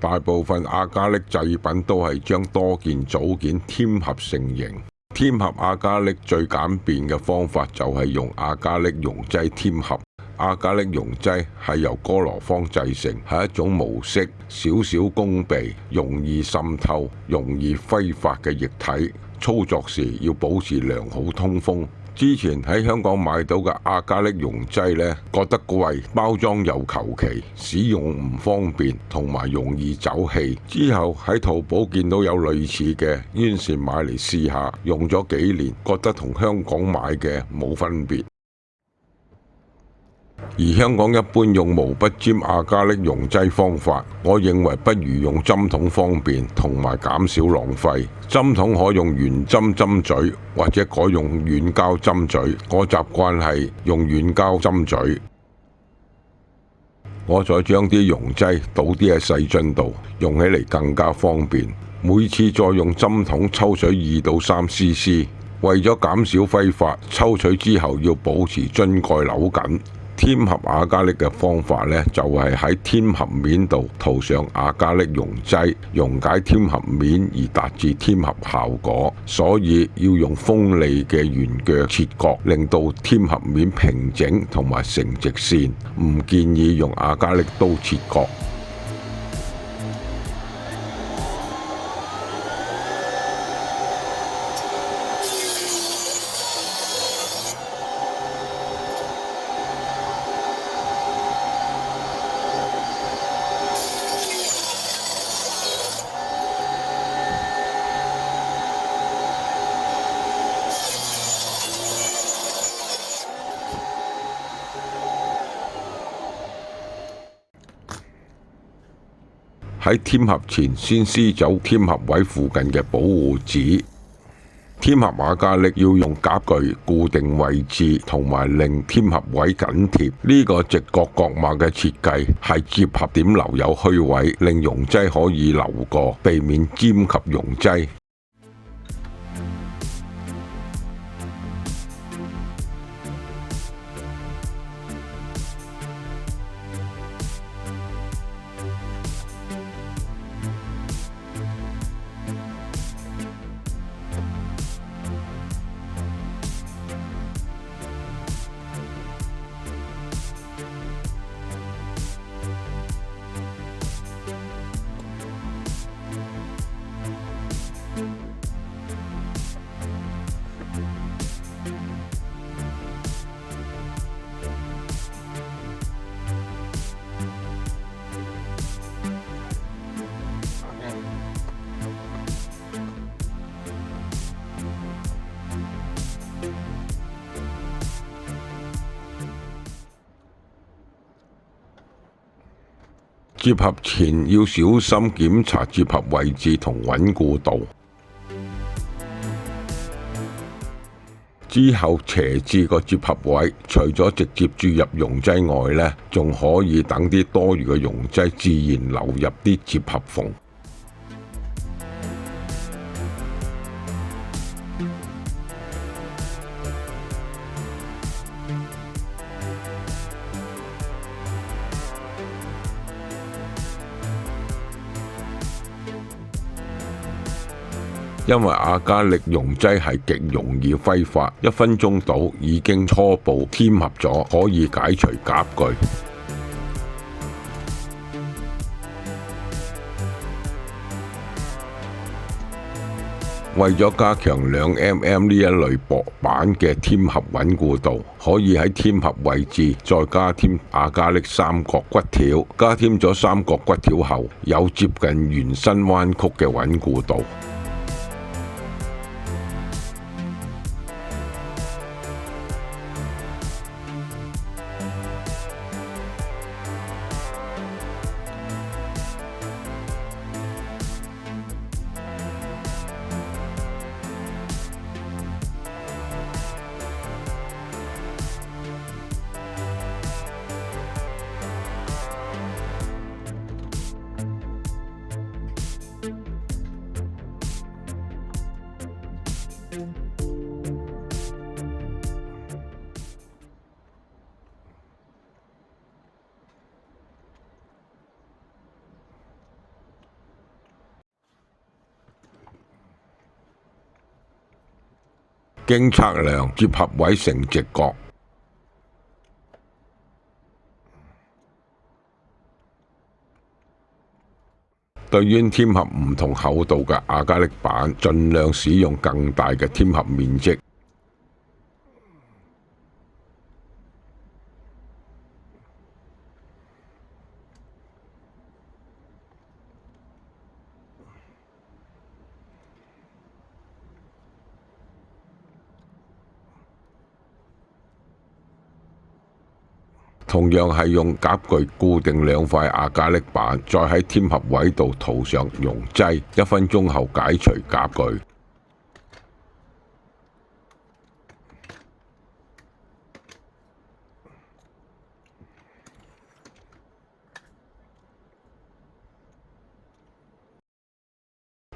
大部分阿加力製品都係將多件組件添合成型。添合阿加力最簡便嘅方法就係用阿加力溶劑添合。阿加力溶劑係由哥羅芳製成，係一種無色、少少攻鼻、容易滲透、容易揮發嘅液體。操作時要保持良好通風。之前喺香港買到嘅阿加力溶劑呢，覺得貴，包裝又求其，使用唔方便，同埋容易走氣。之後喺淘寶見到有類似嘅，於是買嚟試下，用咗幾年，覺得同香港買嘅冇分別。而香港一般用毛筆尖阿加力溶劑方法，我認為不如用針筒方便，同埋減少浪費。針筒可用圓針針嘴，或者改用軟膠針嘴。我習慣係用軟膠針嘴。我再將啲溶劑倒啲喺細樽度，用起嚟更加方便。每次再用針筒抽取2到3 cc， 為咗減少揮發，抽取之後要保持樽蓋扭緊。添合阿加力嘅方法呢，就係喺添合面度塗上阿加力溶劑，溶解添合面而達至添合效果。所以要用鋒利嘅圓鋸切割，令到添合面平整同埋成直線。唔建議用阿加力刀切割。喺添合前先撕走添合位附近嘅保護紙。添合阿加力要用夾具固定位置，同埋令添合位緊貼。呢個直角角碼嘅設計係接合點留有虛位，令溶劑可以流過，避免沾及溶劑。接合前要小心檢查接合位置同穩固度。之後斜置個接合位，除咗直接注入溶劑外呢，仲可以等啲多餘嘅溶劑自然流入啲接合縫。因為阿加力溶劑係極容易揮發，1分鐘到已經初步添合咗，可以解除夾具。為咗加強2mm 呢一類薄板嘅添合穩固度，可以喺添合位置再加添阿加力三角骨條。加添咗三角骨條後，有接近圓身彎曲嘅穩固度。經測量，接合位成直角。對於添合唔同厚度嘅亞加力板，盡量使用更大嘅添合面積。同樣係用夾具固定兩塊亞加力板，再喺添合位度塗上溶劑，1分鐘後解除夾具。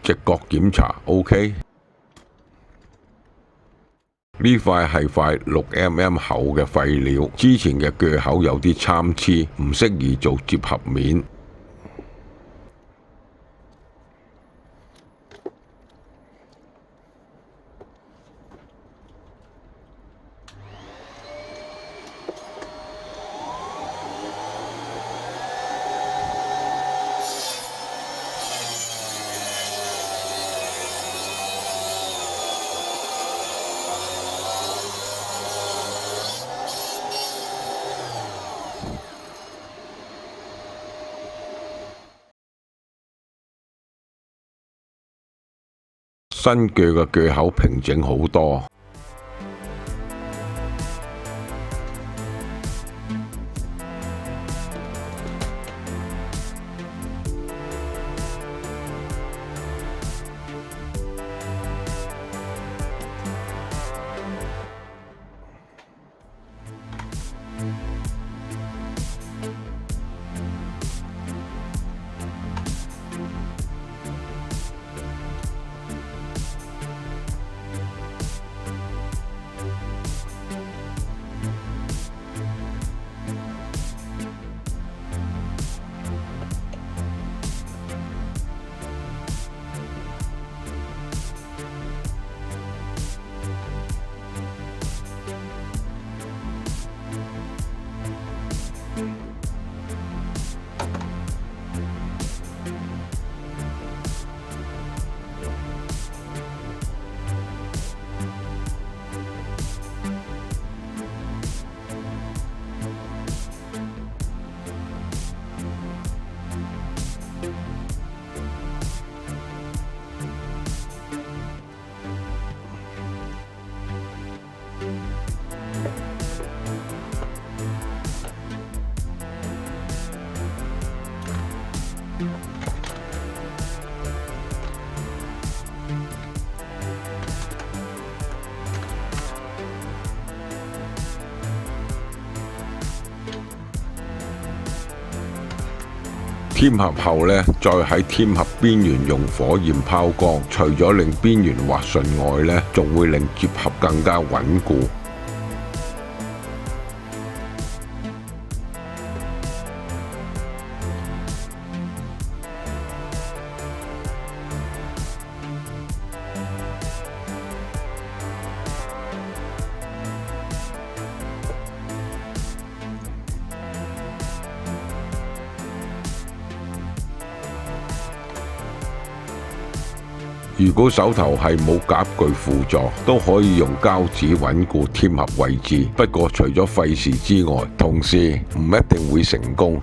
直角檢查 OK。呢塊係塊6mm 厚嘅廢料，之前嘅鋸口有啲參差，唔適宜做接合面。新鋸嘅鋸口平整好多。添合後呢，再喺添合邊緣用火焰拋光，除咗令邊緣滑順外呢，仲會令接合更加穩固。如果手頭係冇夾具輔助，都可以用膠紙穩固添合位置。不過除咗費事之外，同時唔一定會成功。